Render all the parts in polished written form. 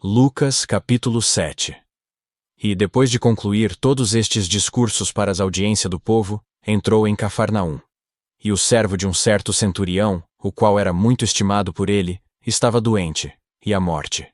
Lucas capítulo 7. E depois de concluir todos estes discursos para as audiências do povo, entrou em Cafarnaum. E o servo de um certo centurião, o qual era muito estimado por ele, estava doente, e à morte.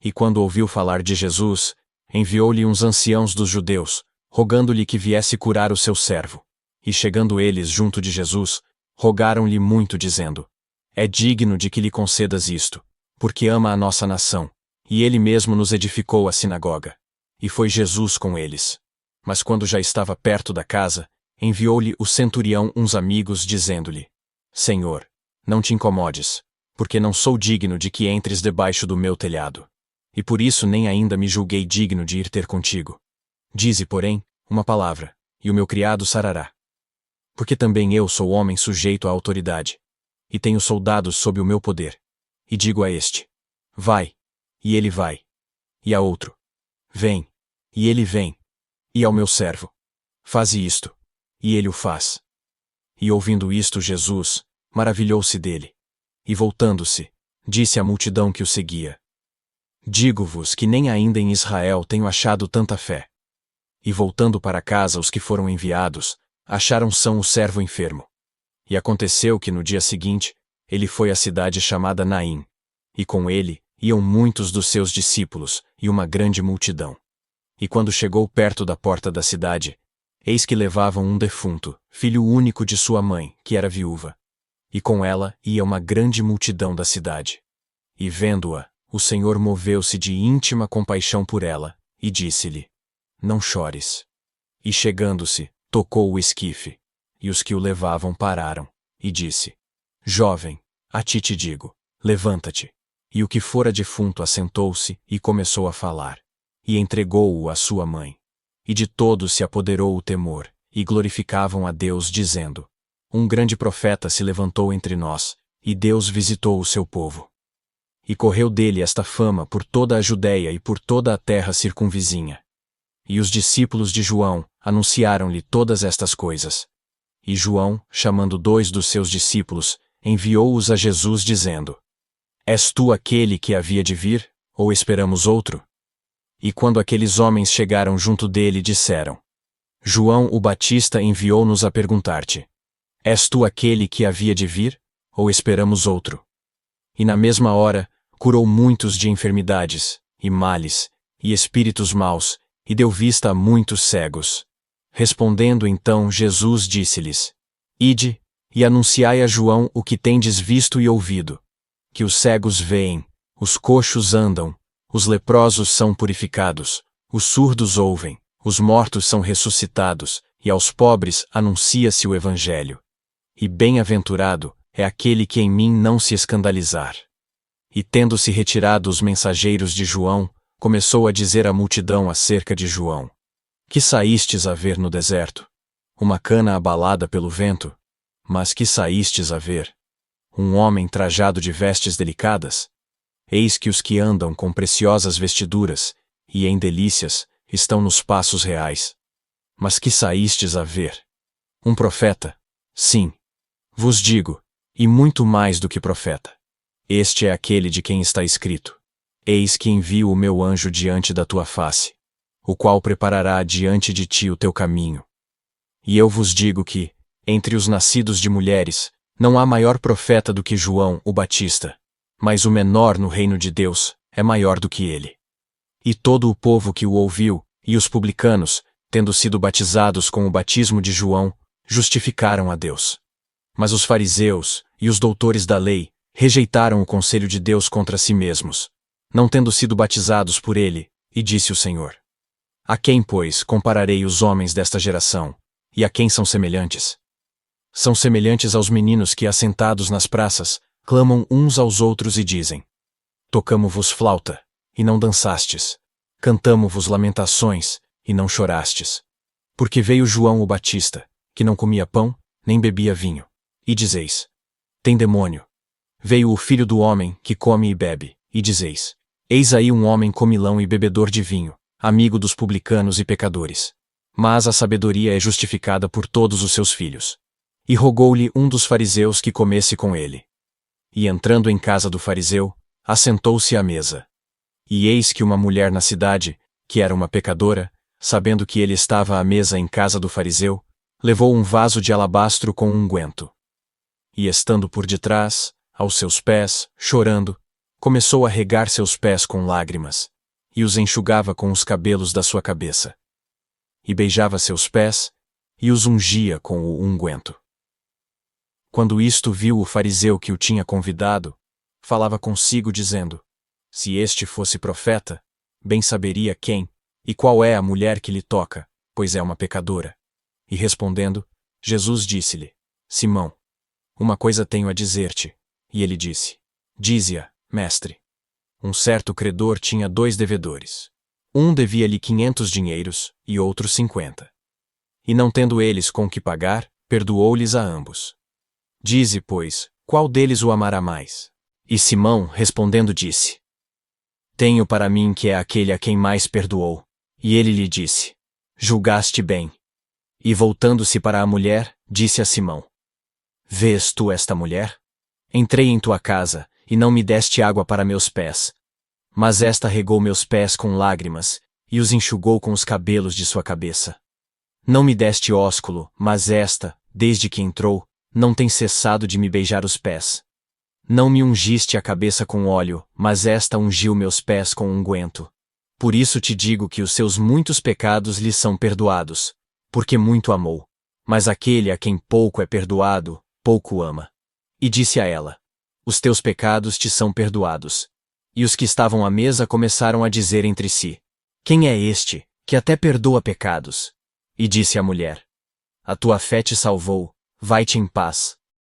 E quando ouviu falar de Jesus, enviou-lhe uns anciãos dos judeus, rogando-lhe que viesse curar o seu servo. E chegando eles junto de Jesus, rogaram-lhe muito dizendo: É digno de que lhe concedas isto, porque ama a nossa nação, e ele mesmo nos edificou a sinagoga. E foi Jesus com eles. Mas quando já estava perto da casa, enviou-lhe o centurião uns amigos dizendo-lhe: Senhor, não te incomodes, porque não sou digno de que entres debaixo do meu telhado. E por isso nem ainda me julguei digno de ir ter contigo. Dize, porém, uma palavra, e o meu criado sarará. Porque também eu sou homem sujeito à autoridade, e tenho soldados sob o meu poder. E digo a este: vai, e ele vai. E a outro: vem, e ele vem. E ao meu servo: faze isto, e ele o faz. E ouvindo isto Jesus maravilhou-se dele. E voltando-se, disse à multidão que o seguia: Digo-vos que nem ainda em Israel tenho achado tanta fé. E voltando para casa os que foram enviados, acharam são o servo enfermo. E aconteceu que no dia seguinte, ele foi à cidade chamada Naim, e com ele iam muitos dos seus discípulos, e uma grande multidão. E quando chegou perto da porta da cidade, eis que levavam um defunto, filho único de sua mãe, que era viúva. E com ela ia uma grande multidão da cidade. E vendo-a, o Senhor moveu-se de íntima compaixão por ela, e disse-lhe: Não chores. E chegando-se, tocou o esquife, e os que o levavam pararam, e disse: Jovem, a ti te digo, levanta-te. E o que fora defunto assentou-se e começou a falar, e entregou-o à sua mãe. E de todos se apoderou o temor, e glorificavam a Deus dizendo: Um grande profeta se levantou entre nós, e Deus visitou o seu povo. E correu dele esta fama por toda a Judéia e por toda a terra circunvizinha. E os discípulos de João anunciaram-lhe todas estas coisas. E João, chamando 2 dos seus discípulos, enviou-os a Jesus dizendo: És tu aquele que havia de vir, ou esperamos outro? E quando aqueles homens chegaram junto dele, disseram: João o Batista enviou-nos a perguntar-te: És tu aquele que havia de vir, ou esperamos outro? E na mesma hora, curou muitos de enfermidades, e males, e espíritos maus, e deu vista a muitos cegos. Respondendo então Jesus disse-lhes: Ide, e anunciai a João o que tendes visto e ouvido, que os cegos veem, os coxos andam, os leprosos são purificados, os surdos ouvem, os mortos são ressuscitados, e aos pobres anuncia-se o Evangelho. E bem-aventurado é aquele que em mim não se escandalizar. E tendo-se retirado os mensageiros de João, começou a dizer à multidão acerca de João: Que saístes a ver no deserto? Uma cana abalada pelo vento? Mas que saístes a ver? Um homem trajado de vestes delicadas? Eis que os que andam com preciosas vestiduras, e em delícias, estão nos passos reais. Mas que saístes a ver? Um profeta? Sim, vos digo, e muito mais do que profeta. Este é aquele de quem está escrito: Eis que envio o meu anjo diante da tua face, o qual preparará diante de ti o teu caminho. E eu vos digo que, entre os nascidos de mulheres, não há maior profeta do que João o Batista, mas o menor no reino de Deus é maior do que ele. E todo o povo que o ouviu, e os publicanos, tendo sido batizados com o batismo de João, justificaram a Deus. Mas os fariseus e os doutores da lei rejeitaram o conselho de Deus contra si mesmos, não tendo sido batizados por ele, e disse o Senhor: A quem, pois, compararei os homens desta geração, e a quem são semelhantes? São semelhantes aos meninos que, assentados nas praças, clamam uns aos outros e dizem: Tocamo-vos flauta, e não dançastes. Cantamo-vos lamentações, e não chorastes. Porque veio João o Batista, que não comia pão, nem bebia vinho. E dizeis: Tem demônio. Veio o Filho do Homem, que come e bebe, e dizeis: Eis aí um homem comilão e bebedor de vinho, amigo dos publicanos e pecadores. Mas a sabedoria é justificada por todos os seus filhos. E rogou-lhe um dos fariseus que comesse com ele. E entrando em casa do fariseu, assentou-se à mesa. E eis que uma mulher na cidade, que era uma pecadora, sabendo que ele estava à mesa em casa do fariseu, levou um vaso de alabastro com unguento. E estando por detrás, aos seus pés, chorando, começou a regar seus pés com lágrimas, e os enxugava com os cabelos da sua cabeça. E beijava seus pés, e os ungia com o unguento. Quando isto viu o fariseu que o tinha convidado, falava consigo dizendo: se este fosse profeta, bem saberia quem e qual é a mulher que lhe toca, pois é uma pecadora. E respondendo, Jesus disse-lhe: Simão, uma coisa tenho a dizer-te. E ele disse: dize-a, mestre. Um certo credor tinha 2 devedores. Um devia-lhe 500 dinheiros e outro 50. E não tendo eles com que pagar, perdoou-lhes a ambos. Dize, pois, qual deles o amará mais? E Simão, respondendo, disse: tenho para mim que é aquele a quem mais perdoou. E ele lhe disse: julgaste bem. E voltando-se para a mulher, disse a Simão: vês tu esta mulher? Entrei em tua casa, e não me deste água para meus pés. Mas esta regou meus pés com lágrimas, e os enxugou com os cabelos de sua cabeça. Não me deste ósculo, mas esta, desde que entrou, não tem cessado de me beijar os pés. Não me ungiste a cabeça com óleo, mas esta ungiu meus pés com unguento. Por isso te digo que os seus muitos pecados lhe são perdoados, porque muito amou. Mas aquele a quem pouco é perdoado, pouco ama. E disse a ela: os teus pecados te são perdoados. E os que estavam à mesa começaram a dizer entre si: quem é este, que até perdoa pecados? E disse a mulher: a tua fé te salvou, vai-te em paz.